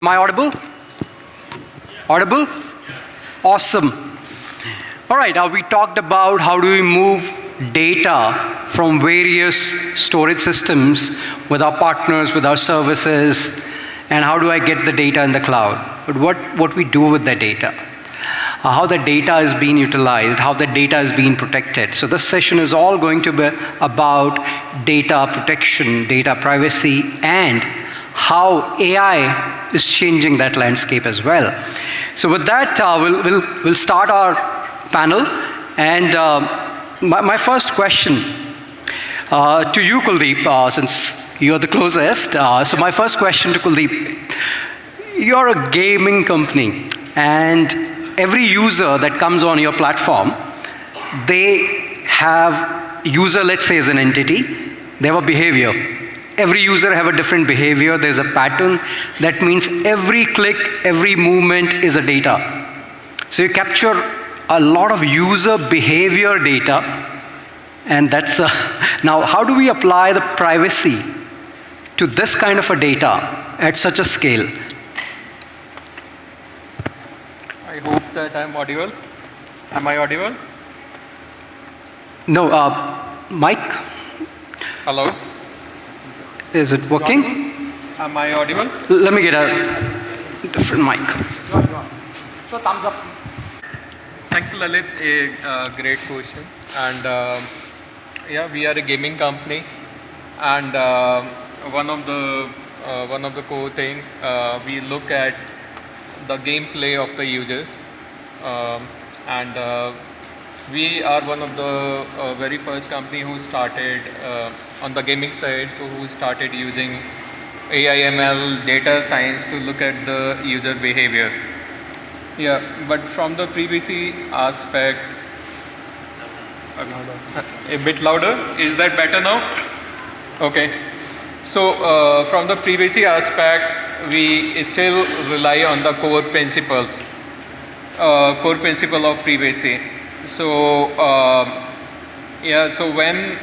Am I audible? Audible? Awesome. All right, we talked about how do we move data from various storage systems with our partners, with our services, and how do I get the data in the cloud? But what we do with the data, how the data is being utilized, how the data is being protected. So this session is all going to be about data protection, data privacy, and how AI is changing that landscape as well. So with that, we'll start our panel. And my first question to you, Kuldeep, since you're the closest. So my first question to Kuldeep, you're a gaming company, and every user that comes on your platform, they have user, let's say, as an entity, they have a behavior. Every user have a different behavior. There's a pattern. That means every click, every movement is a data. So you capture a lot of user behavior data, and that's now how do we apply the privacy to this kind of a data at such a scale? I hope that I'm audible. Am I audible? No, Mike? Hello? Is it working? Am I audible? Let me get a different mic. So thumbs up. Thanks, Lalit. A great question. And yeah, we are a gaming company, and one of the core thing we look at the gameplay of the users, and we are one of the very first company who started on the gaming side, who started using AI ML data science to look at the user behavior. Yeah, but from the privacy aspect, a bit louder. Is that better now? Okay. So from the privacy aspect, we still rely on the core principle of privacy. So yeah, so when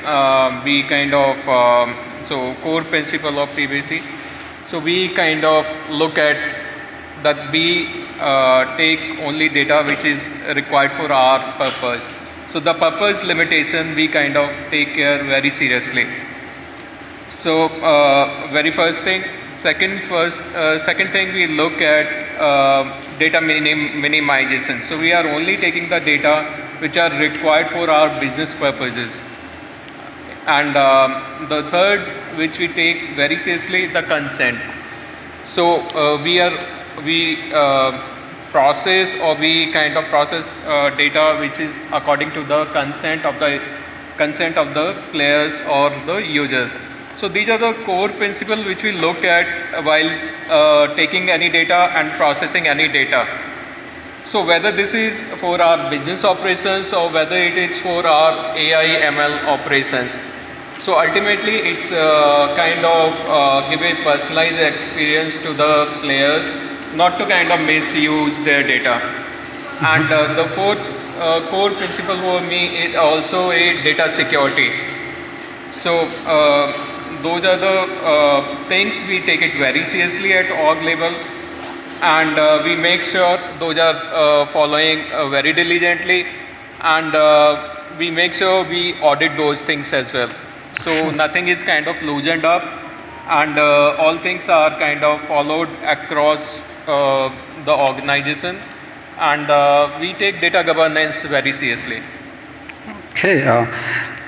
we kind of so core principle of privacy, so we kind of look at that we take only data which is required for our purpose. So the purpose limitation we kind of take care very seriously. So very first thing. Second thing, we look at data minimization. So we are only taking the data which are required for our business purposes. And the third, which we take very seriously, the consent. So we process, or we kind of process data which is according to the consent of the players or the users. So these are the core principles which we look at while taking any data and processing any data. So whether this is for our business operations or whether it is for our AI ML operations. So ultimately it's kind of give a personalized experience to the players, not to kind of misuse their data. And the fourth core principle for me is also a data security. So those are the things we take it very seriously at org level, and we make sure those are following very diligently, and we make sure we audit those things as well. So nothing is kind of loosened up, and all things are kind of followed across the organization, and we take data governance very seriously. Okay.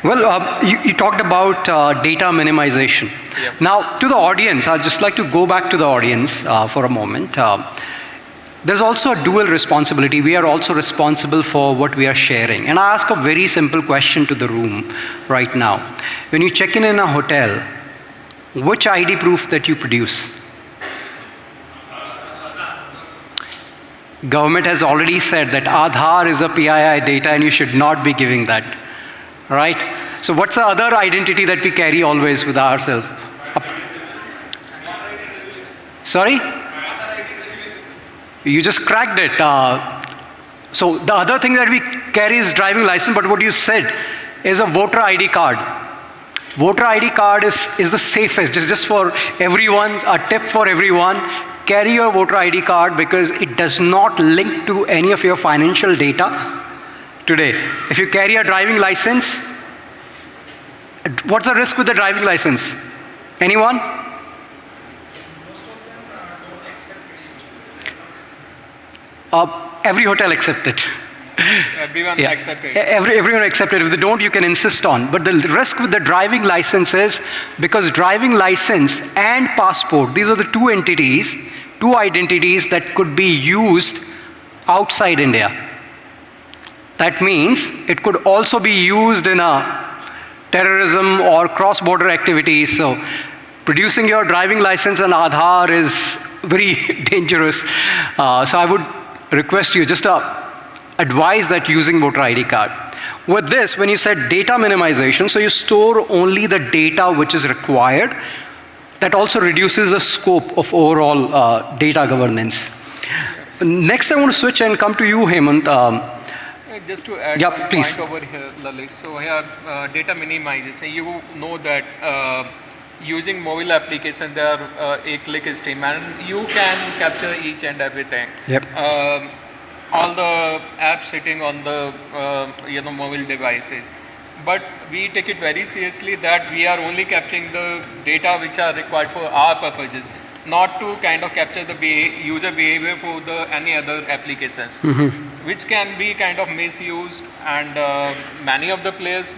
Well, you talked about data minimization. Yep. Now, to the audience, I'd just like to go back to the audience for a moment. There's also a dual responsibility. We are also responsible for what we are sharing. And I ask a very simple question to the room right now. When you check in a hotel, which ID proof that you produce? Government has already said that Aadhaar is a PII data and you should not be giving that. Right? So what's the other identity that we carry always with ourselves? Sorry? You just cracked it. So the other thing that we carry is driving license, but what you said is a voter ID card. Voter ID card is the safest, just for everyone, a tip for everyone. carry your voter ID card because it does not link to any of your financial data today. If you carry a driving license, what's the risk with the driving license? Anyone? Every hotel accepted. Everyone accepted. Everyone accepted. If they don't, you can insist on. But the risk with the driving license is because driving license and passport, these are the two entities, two identities that could be used outside India. That means it could also be used in a terrorism or cross-border activities. So producing your driving license and Aadhaar is very dangerous. So I would request you just advise that using voter ID card. With this, when you said data minimization, so you store only the data which is required, that also reduces the scope of overall data governance. Next, I want to switch and come to you, Hemanth. Just to add one point over here, Lalit. So here, data minimization, you know that using mobile application, there are a click stream, and you can capture each and everything. Yep. All the apps sitting on the mobile devices, but we take it very seriously that we are only capturing the data which are required for our purposes, not to kind of capture the user behavior for the any other applications, which can be kind of misused, and many of the players,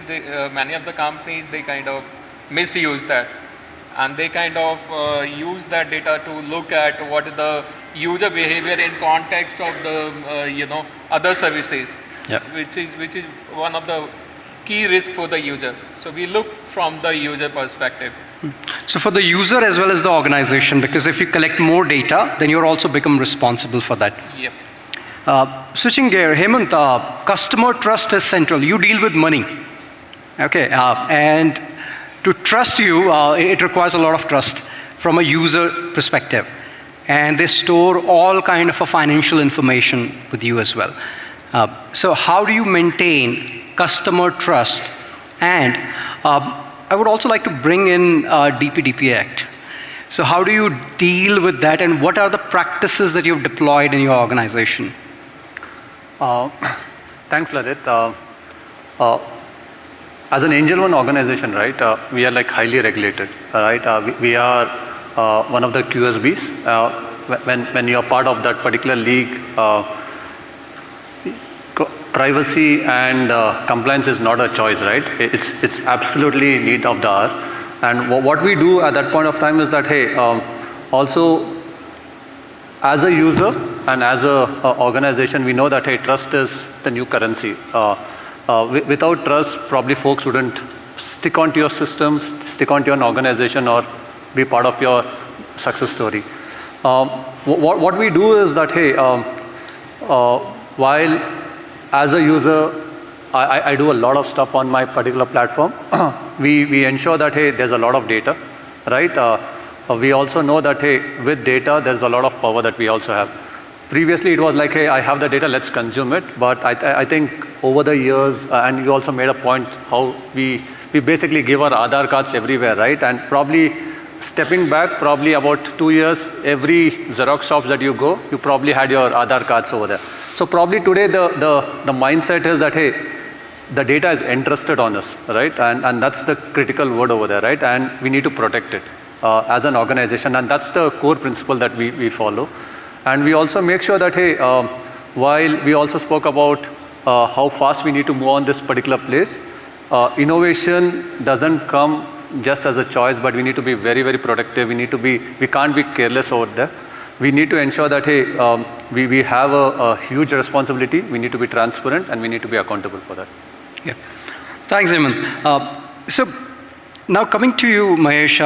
many of the companies, they kind of misuse that, and they kind of use that data to look at what is the user behavior in context of the other services, which is one of the key risk for the user. So we look from the user perspective. So for the user as well as the organization, because if you collect more data, then you're also become responsible for that. Yep. Switching gear, Hemanth, customer trust is central. You deal with money, okay, and to trust you, it requires a lot of trust from a user perspective. And they store all kind of a financial information with you as well. So how do you maintain customer trust? And I would also like to bring in DPDPA Act. So how do you deal with that, and what are the practices that you've deployed in your organization? Thanks, Lalit. As an Angel One organization, right, we are like highly regulated, right? We are one of the QSBs. When you are part of that particular league, privacy and compliance is not a choice, right? It's absolutely need of the hour. And what we do at that point of time is that, hey, also as a user and as a organization, we know that, hey, trust is the new currency. Without trust, probably folks wouldn't stick onto your system, stick onto an organization, or be part of your success story. What we do is that, hey, while as a user, I do a lot of stuff on my particular platform, we ensure that, hey, there's a lot of data, right? We also know that, hey, with data, there's a lot of power that we also have. Previously, it was like, hey, I have the data, let's consume it. But I think over the years, and you also made a point how we basically give our Aadhaar cards everywhere, right? And probably stepping back, probably about 2 years, every Xerox shops that you go, you probably had your Aadhaar cards over there. So probably today the mindset is that, hey, the data is entrusted on us, right? And that's the critical word over there, right? And we need to protect it as an organization. And that's the core principle that we follow. And we also make sure that, hey, while we also spoke about how fast we need to move on this particular place, innovation doesn't come just as a choice, but we need to be very, very protective. We can't be careless over there. We need to ensure that, hey, we have a huge responsibility. We need to be transparent, and we need to be accountable for that. Yeah. Thanks, Hemanth. So now coming to you, Mahesh.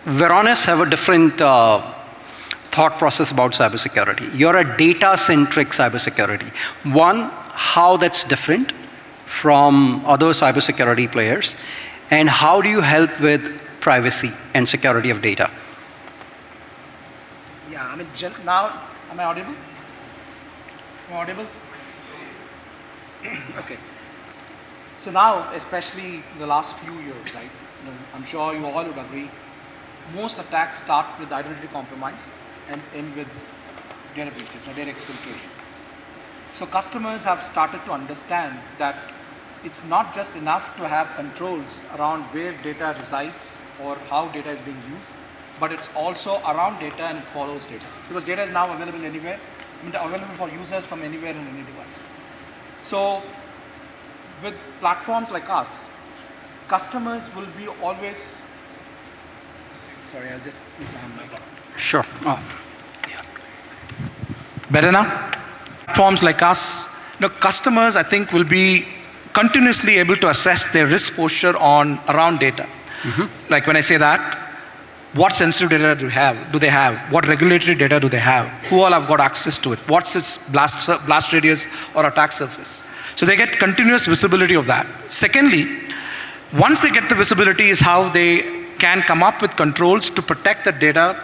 Varonis have a different thought process about cybersecurity. You're a data-centric cybersecurity. One, how that's different from other cybersecurity players, and how do you help with privacy and security of data? Yeah, I mean, now, am I audible? Am I audible? Okay. So now, especially the last few years, right? I'm sure you all would agree, most attacks start with identity compromise and end with data breaches or data exfiltration. So customers have started to understand that it's not just enough to have controls around where data resides or how data is being used, but it's also around data and it follows data. Because data is now available anywhere, available for users from anywhere on any device. So with platforms like us, customers will be always, sorry, I'll just use the hand mic. Sure. Oh. Better now? Platforms like us, customers I think will be continuously able to assess their risk posture around data. Like when I say that, what sensitive data do they have? What regulatory data do they have? Who all have got access to it? What's its blast radius or attack surface? So they get continuous visibility of that. Secondly, once they get the visibility is how they can come up with controls to protect the data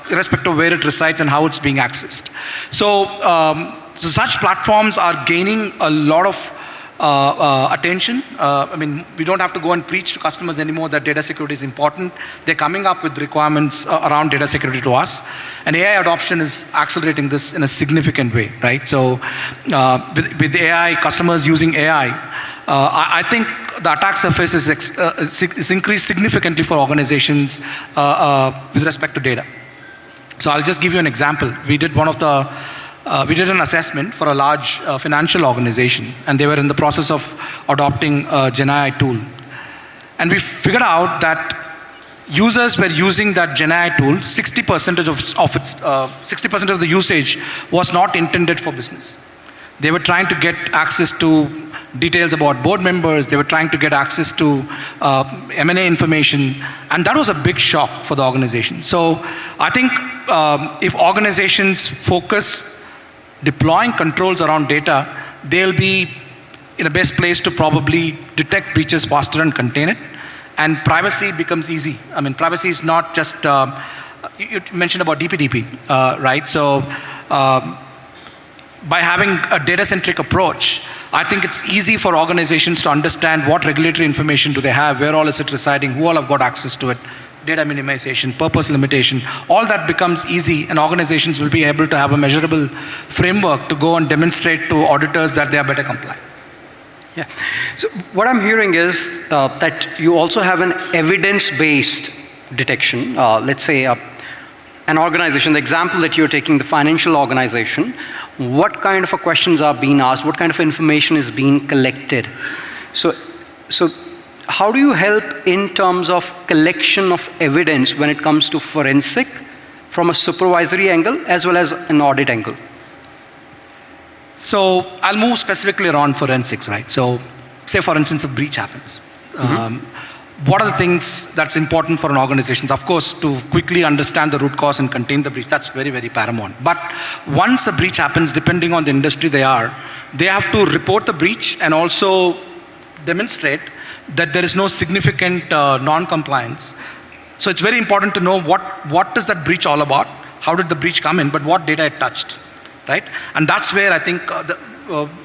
irrespective of where it resides and how it's being accessed. So, so such platforms are gaining a lot of attention. I mean, we don't have to go and preach to customers anymore that data security is important. They're coming up with requirements around data security to us. And AI adoption is accelerating this in a significant way, right? So with AI, customers using AI, I think the attack surface is increased significantly for organizations with respect to data. So I'll just give you an example. We did an assessment for a large financial organization, and they were in the process of adopting a GenAI tool. And we figured out that users were using that GenAI tool, 60% of the usage was not intended for business. They were trying to get access to details about board members. They were trying to get access to M&A information. And that was a big shock for the organization. So I think if organizations focus deploying controls around data, they'll be in the best place to probably detect breaches faster and contain it. And privacy becomes easy. I mean, privacy is not just, you mentioned about DPDPA, right? So by having a data-centric approach, I think it's easy for organizations to understand what regulatory information do they have, where all is it residing, who all have got access to it, data minimization, purpose limitation, all that becomes easy, and organizations will be able to have a measurable framework to go and demonstrate to auditors that they are better compliant. Yeah. So what I'm hearing is that you also have an evidence-based detection. Let's say an organization, the example that you're taking, the financial organization, what kind of questions are being asked, what kind of information is being collected. So how do you help in terms of collection of evidence when it comes to forensic from a supervisory angle as well as an audit angle? So I'll move specifically around forensics, right? So say for instance a breach happens. What are the things that's important for an organization? Of course, to quickly understand the root cause and contain the breach, that's very, very paramount. But once a breach happens, depending on the industry they have to report the breach and also demonstrate that there is no significant non-compliance. So it's very important to know what is that breach all about, how did the breach come in, but what data it touched, right? And that's where I think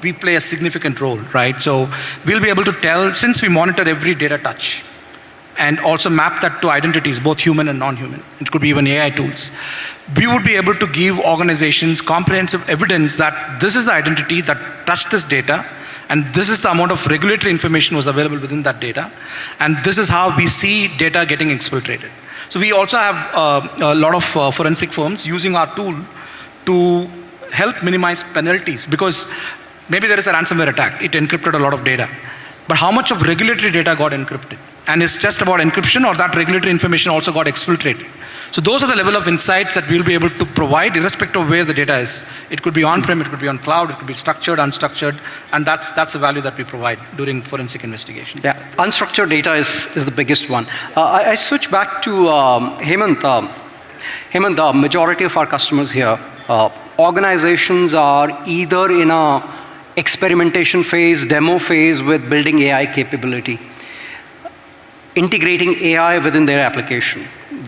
we play a significant role, right? So we'll be able to tell, since we monitor every data touch, and also map that to identities, both human and non-human. It could be even AI tools. We would be able to give organizations comprehensive evidence that this is the identity that touched this data, and this is the amount of regulatory information was available within that data, and this is how we see data getting exfiltrated. So we also have a lot of forensic firms using our tool to help minimize penalties, because maybe there is a ransomware attack, it encrypted a lot of data. But how much of regulatory data got encrypted? And it's just about encryption, or that regulatory information also got exfiltrated? So those are the level of insights that we'll be able to provide irrespective of where the data is. It could be on-prem, it could be on cloud, it could be structured, unstructured, and that's the value that we provide during forensic investigations. Yeah, unstructured data is the biggest one. I switch back to Hemanth. Hemanth, the majority of our customers here, organizations are either in a experimentation phase, demo phase with building AI capability, integrating AI within their application,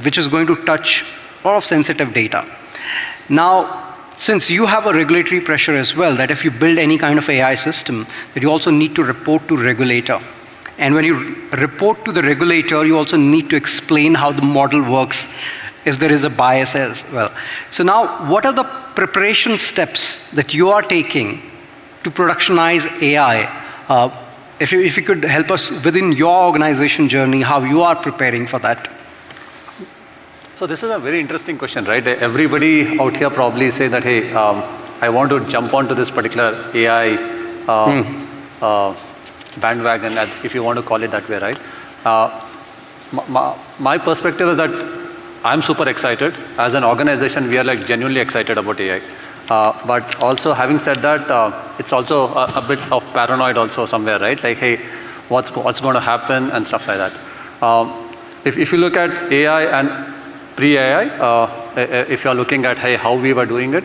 which is going to touch a lot of sensitive data. Now, since you have a regulatory pressure as well, that if you build any kind of AI system, that you also need to report to regulator. And when you report to the regulator, you also need to explain how the model works, if there is a bias as well. So now, what are the preparation steps that you are taking to productionize AI? If you could help us within your organization journey, how you are preparing for that. So this is a very interesting question, right? Everybody out here probably say that, hey, I want to jump onto this particular AI bandwagon, if you want to call it that way, right? My perspective is that I'm super excited. As an organization, we are like genuinely excited about AI. But also having said that, it's also a bit of paranoid also somewhere, right? Like, hey, what's going to happen and stuff like that. If you look at AI and pre-AI, if you're looking at, hey, how we were doing it,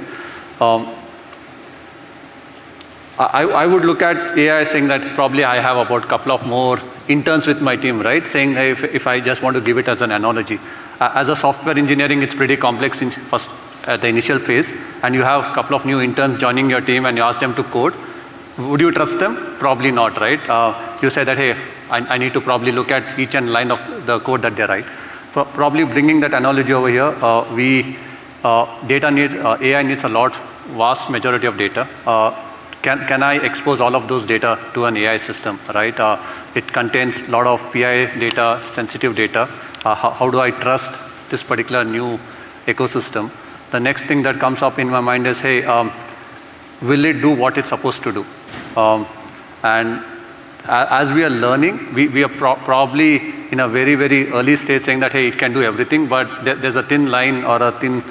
I would look at AI saying that probably I have about a couple of more interns with my team, right? Saying, hey, if I just want to give it as an analogy. As a software engineering, it's pretty complex at the initial phase, and you have a couple of new interns joining your team and you ask them to code. Would you trust them? Probably not, right? You say that, hey, I need to probably look at each and line of the code that they write. Probably bringing that analogy over here, AI needs a vast majority of data. Can I expose all of those data to an AI system, right? It contains a lot of PII data, sensitive data. How do I trust this particular new ecosystem? The next thing that comes up in my mind is, hey, will it do what it's supposed to do? And as we are learning, we are probably in a very, very early stage saying that, hey, it can do everything, but there's a thin line or a thin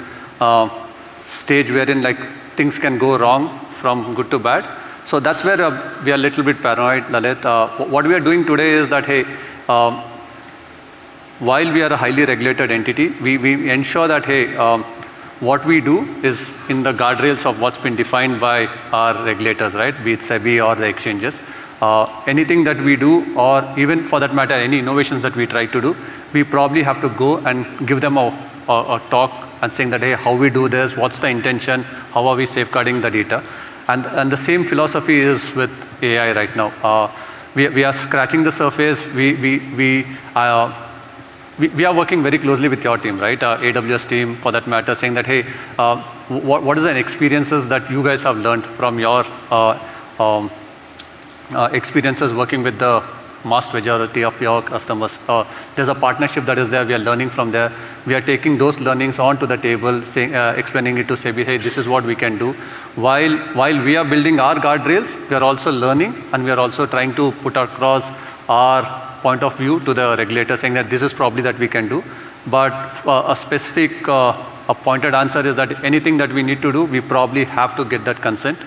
stage wherein like things can go wrong from good to bad. So that's where we are a little bit paranoid, Lalit. What we are doing today is that, hey, while we are a highly regulated entity, we ensure that, hey, what we do is in the guardrails of what's been defined by our regulators, right? Be it SEBI or the exchanges. Anything that we do, or even for that matter, any innovations that we try to do, we probably have to go and give them a talk and saying that, hey, how we do this, what's the intention, how are we safeguarding the data? And the same philosophy is with AI right now. We are scratching the surface. We are working very closely with your team, right? AWS team, for that matter, saying that, hey, what is the experiences that you guys have learned from your experiences working with the vast majority of your customers? There's a partnership that is there. We are learning from there. We are taking those learnings onto the table, saying, explaining it to SEBI, hey, this is what we can do. While we are building our guardrails, we are also learning, and we are also trying to put across our point of view to the regulator, saying that this is probably that we can do. But a specific, a pointed answer is that anything that we need to do, we probably have to get that consent.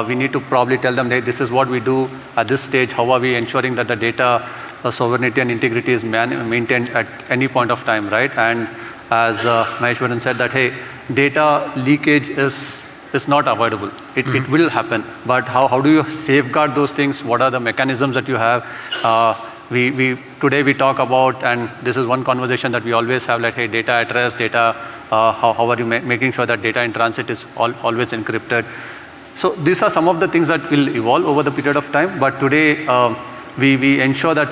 We need to probably tell them, hey, this is what we do at this stage. How are we ensuring that the data sovereignty and integrity is maintained at any point of time, right? And as Maheswaran said that, hey, data leakage is not avoidable. It will happen. But how do you safeguard those things? What are the mechanisms that you have? Today we talk about, and this is one conversation that we always have, like, hey, data at rest, data, how are you making sure that data in transit is always encrypted? So these are some of the things that will evolve over the period of time. But today we ensure that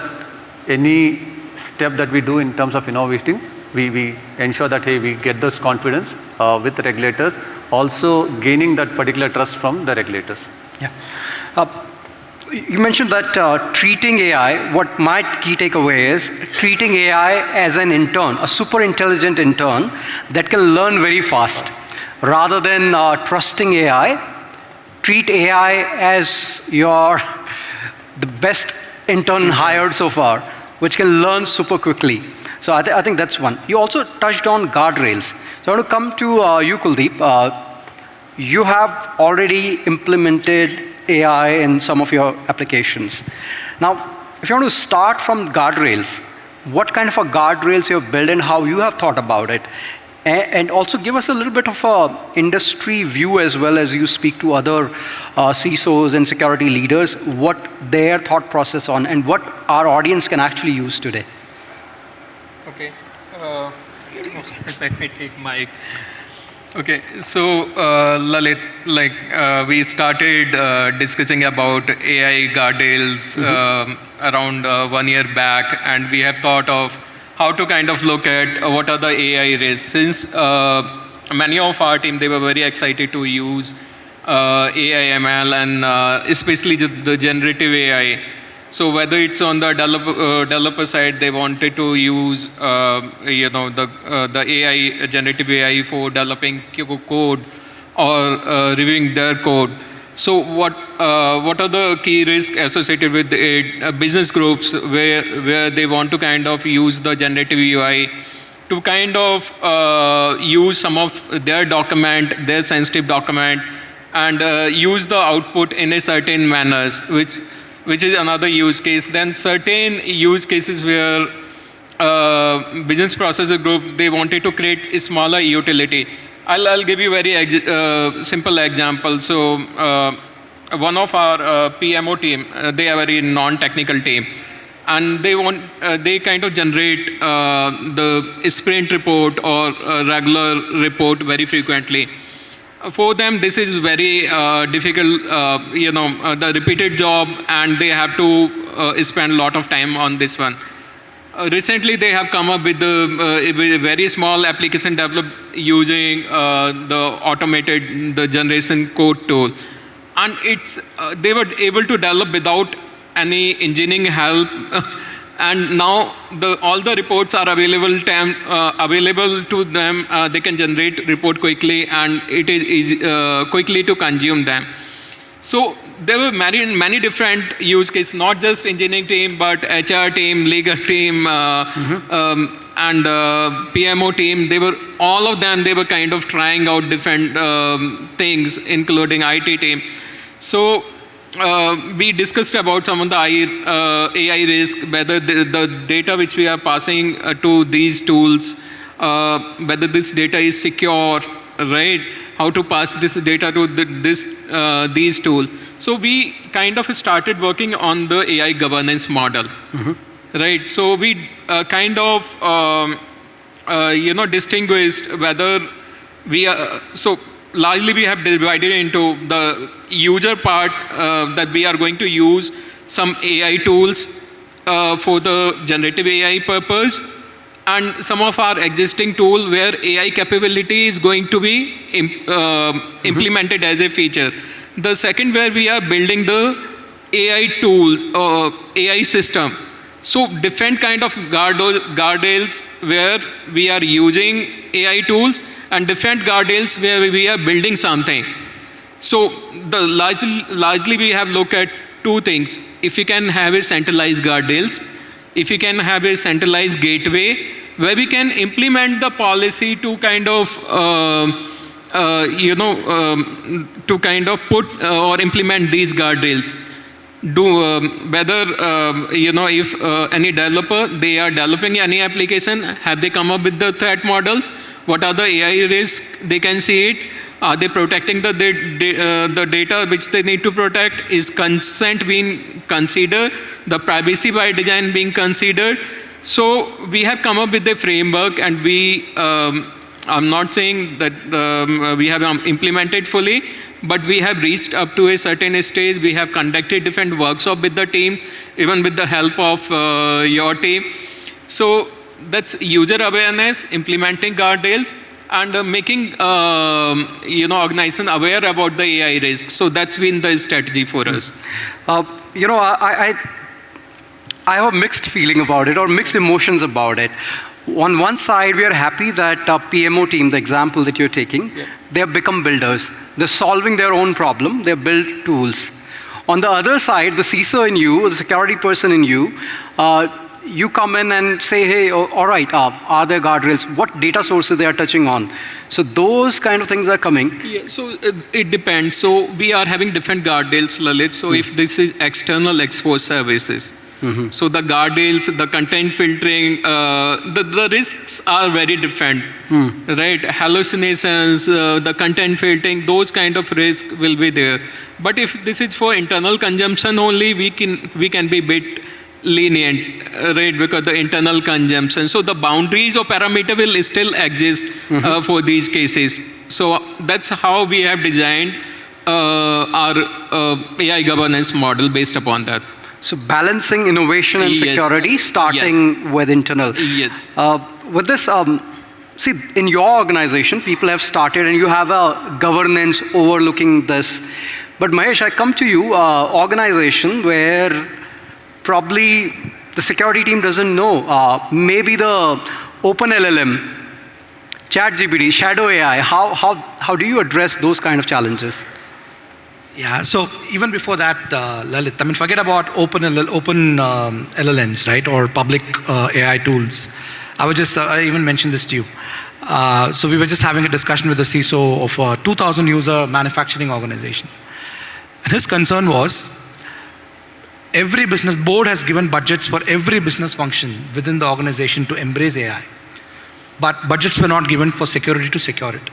any step that we do in terms of innovating, we ensure that, hey, we get this confidence with the regulators, also gaining that particular trust from the regulators. Yeah. You mentioned that treating AI, what my key takeaway is, treating AI as an intern, a super intelligent intern that can learn very fast. Rather than trusting AI, treat AI as the best intern hired so far, which can learn super quickly. So I think that's one. You also touched on guardrails. So I want to come to you, Kuldeep. You have already implemented AI in some of your applications. Now, if you want to start from guardrails, what kind of a guardrails you have built and how you have thought about it? And also give us a little bit of an industry view as well as you speak to other CISOs and security leaders, what their thought process on and what our audience can actually use today. Okay. Let me take mic. Okay, so Lalit, like we started discussing about AI guardrails around 1 year back, and we have thought of how to kind of look at what are the AI risks. Since many of our team, they were very excited to use AI, ML, and especially the generative AI. So whether it's on the developer side, they wanted to use the AI, generative AI for developing code or reviewing their code. So what are the key risks associated with business groups where they want to kind of use the generative UI to kind of use some of their document, their sensitive document, and use the output in a certain manners, which is another use case. Then certain use cases where business processor group, they wanted to create a smaller utility. I'll give you very simple example. So one of our PMO team, they are a very non-technical team, and they kind of generate the sprint report or regular report very frequently. For them, this is very difficult, the repeated job, and they have to spend a lot of time on this one. Recently, they have come up with a very small application developed using the generation code tool, and they were able to develop without any engineering help. And now all the reports are available to them. They can generate report quickly, and it is easy, quickly to consume them. So there were many different use cases, not just engineering team, but HR team, legal team, and PMO team. All of them. They were kind of trying out different things, including IT team. So we discussed about some of the AI risk, whether the data which we are passing to these tools, whether this data is secure, right? How to pass this data to these tools. So we kind of started working on the AI governance model, right? So we kind of distinguished whether we are largely we have divided into the user part that we are going to use some AI tools for the generative AI purpose, and some of our existing tool where AI capability is going to be implemented as a feature. The second, where we are building the AI tools or AI system. So different kind of guardrails where we are using AI tools, and different guardrails where we are building something. So largely we have looked at two things. If you can have a centralized guardrails, if you can have a centralized gateway where we can implement the policy to kind of to kind of put or implement these guardrails. Whether if any developer, they are developing any application, have they come up with the threat models? What are the AI risks? They can see it. Are they protecting the data which they need to protect? Is consent being considered? The privacy by design being considered? So we have come up with a framework, and I'm not saying that we have implemented fully, but we have reached up to a certain stage. We have conducted different workshops with the team, even with the help of your team. So that's user awareness, implementing guardrails, and making organization aware about the AI risk. So that's been the strategy for us. I have a mixed feeling about it, or mixed emotions about it. On one side, we are happy that PMO team, the example that you're taking, they have become builders. They're solving their own problem. They build tools. On the other side, the CISO in you, the security person in you, you come in and say, hey, all right, are there guardrails? What data sources they are touching on? So those kind of things are coming. Yeah, so it depends. So we are having different guardrails, Lalit. So if this is external exposed services, so the guardrails, the content filtering, the risks are very different, right? Hallucinations, the content filtering, those kind of risks will be there. But if this is for internal consumption only, we can be bit lenient, right? Because the internal consumption. So the boundaries of parameter will still exist for these cases. So that's how we have designed our AI governance model based upon that. So balancing innovation and Yes. security, starting with internal. Yes. With this, see, in your organization, people have started and you have a governance overlooking this. But Mahesh, I come to you, organization where probably the security team doesn't know. Maybe the open LLM, ChatGPT, shadow AI, how do you address those kind of challenges? Yeah, so even before that, Lalit, I mean, forget about open LLMs, right, or public AI tools. I even mentioned this to you. So we were just having a discussion with the CISO of a 2,000 user manufacturing organization. And his concern was, every business board has given budgets for every business function within the organization to embrace AI. But budgets were not given for security to secure it.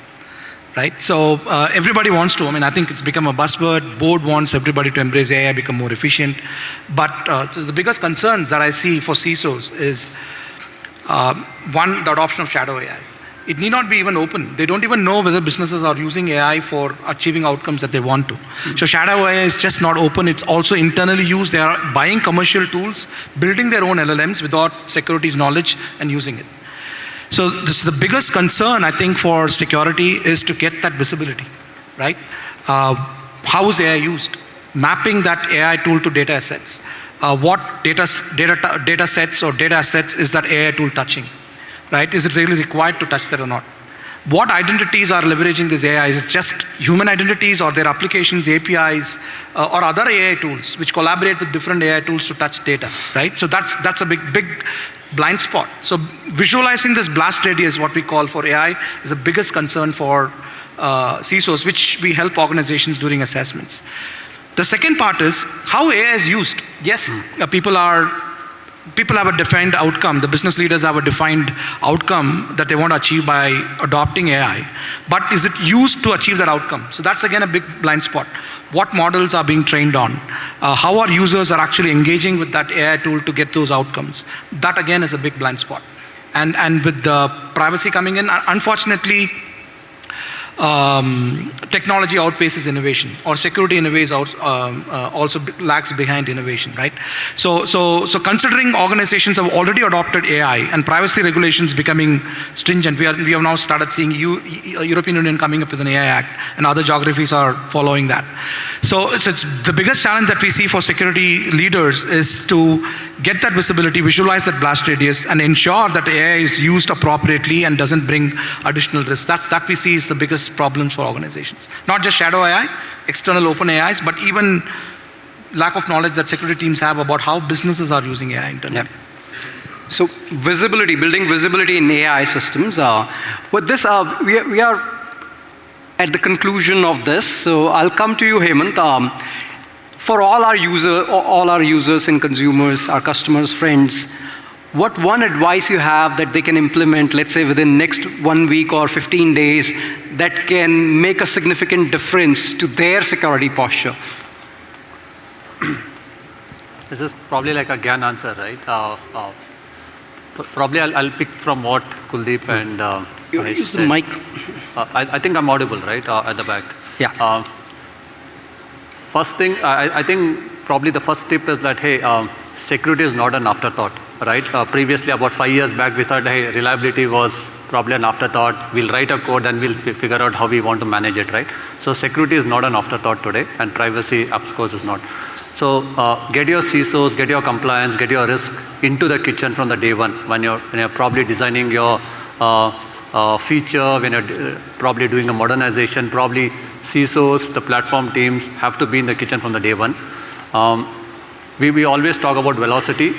Right? So everybody wants to, I mean, I think it's become a buzzword. Board wants everybody to embrace AI, become more efficient. But so the biggest concerns that I see for CISOs is, one, the adoption of shadow AI. It need not be even open. They don't even know whether businesses are using AI for achieving outcomes that they want to. So shadow AI is just not open. It's also internally used. They are buying commercial tools, building their own LLMs without security's knowledge and using it. So this, the biggest concern, I think, for security is to get that visibility, right? How is AI used? Mapping that AI tool to data assets. What data sets or data assets is that AI tool touching, right? Is it really required to touch that or not? What identities are leveraging this AI? Is it just human identities or their applications, APIs, or other AI tools which collaborate with different AI tools to touch data, right? So that's a big blind spot. So visualizing this blast radius, what we call for AI, is the biggest concern for CISOs, which we help organizations during assessments. The second part is how AI is used. Yes, people have a defined outcome. The business leaders have a defined outcome that they want to achieve by adopting AI. But is it used to achieve that outcome? So that's again a big blind spot. What models are being trained on? How our users are actually engaging with that AI tool to get those outcomes? That again is a big blind spot. And with the privacy coming in, unfortunately, technology outpaces innovation, or security also lags behind innovation, right? So considering organizations have already adopted AI and privacy regulations becoming stringent, we have now started seeing European Union coming up with an AI Act, and other geographies are following that. So it's the biggest challenge that we see for security leaders is to get that visibility, visualize that blast radius, and ensure that AI is used appropriately and doesn't bring additional risk. That we see is the biggest problems for organizations. Not just shadow AI, external open AIs, but even lack of knowledge that security teams have about how businesses are using AI internally. Yeah. So visibility, building visibility in AI systems. With this, we are at the conclusion of this. So I'll come to you, Hemanth. For all our users and consumers, our customers, friends, what one advice you have that they can implement, let's say within next 1 week or 15 days, that can make a significant difference to their security posture? This is probably like a GAN answer, right? Probably I'll pick from what Kuldeep and Mahesh use the said. mic. I think I'm audible, right, at the back? Yeah. First thing, I think probably the first tip is that, hey, security is not an afterthought, right? Previously, about 5 years back, we thought, hey, reliability was probably an afterthought. We'll write a code and we'll figure out how we want to manage it, right? So security is not an afterthought today, and privacy, of course, is not. So get your CISOs, get your compliance, get your risk into the kitchen from the day one when you're probably designing your feature, when you're probably doing a modernization. Probably CISOs, the platform teams have to be in the kitchen from the day one. We always talk about velocity.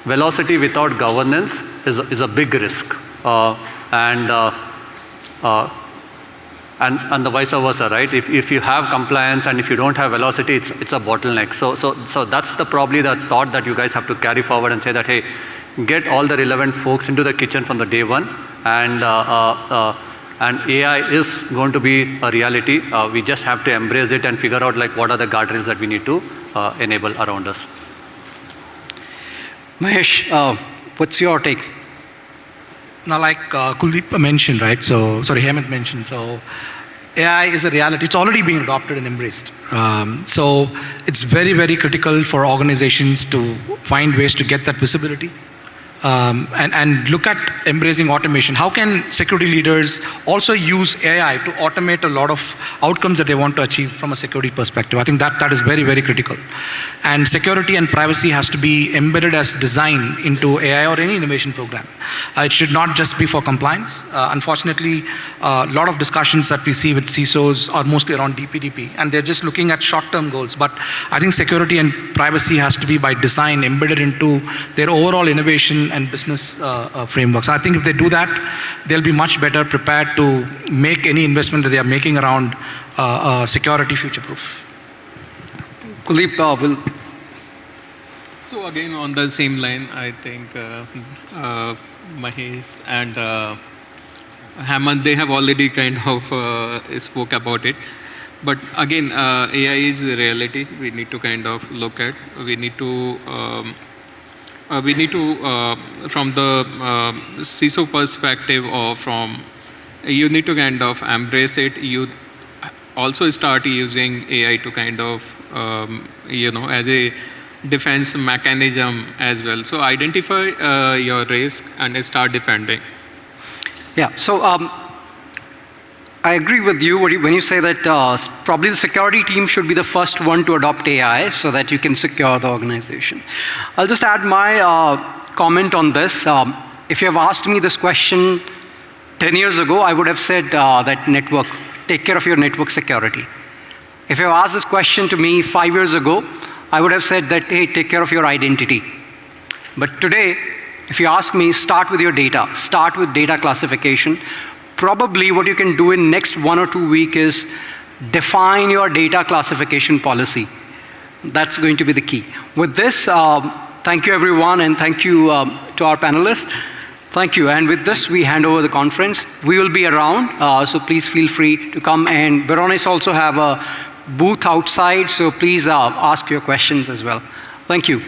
Velocity without governance is a big risk, and the vice versa, right? If you have compliance and if you don't have velocity, it's a bottleneck. So that's probably the thought that you guys have to carry forward and say that, hey, get all the relevant folks into the kitchen from the day one, and AI is going to be a reality. We just have to embrace it and figure out like what are the guardrails that we need to enable around us. Mahesh, what's your take? Now, like Kuldeep mentioned, right? So, sorry, Hemanth mentioned. So, AI is a reality. It's already being adopted and embraced. So, it's very, very critical for organizations to find ways to get that visibility. And look at embracing automation. How can security leaders also use AI to automate a lot of outcomes that they want to achieve from a security perspective? I think that is very, very critical. And security and privacy has to be embedded as design into AI or any innovation program. It should not just be for compliance. Unfortunately, a lot of discussions that we see with CISOs are mostly around DPDP, and they're just looking at short-term goals. But I think security and privacy has to be by design embedded into their overall innovation and business frameworks. I think if they do that, they'll be much better prepared to make any investment that they are making around security future-proof. Kuldeep will. So again, on the same line, I think Mahesh and Hemanth, they have already kind of spoke about it. But again, AI is a reality. We need to kind of look at. We need to from the CISO perspective, or from, you need to kind of embrace it. You also start using AI to kind of, as a defense mechanism as well. So identify your risk and start defending. Yeah, so I agree with you when you say that probably the security team should be the first one to adopt AI so that you can secure the organization. I'll just add my comment on this. If you have asked me this question 10 years ago, I would have said that network, take care of your network security. If you have asked this question to me 5 years ago, I would have said that, hey, take care of your identity. But today, if you ask me, start with your data. Start with data classification. Probably what you can do in next 1 or 2 weeks is define your data classification policy. That's going to be the key. With this, thank you everyone, and thank you to our panelists. Thank you. And with this, we hand over the conference. We will be around, so please feel free to come. And Varonis also have a booth outside, so please ask your questions as well. Thank you.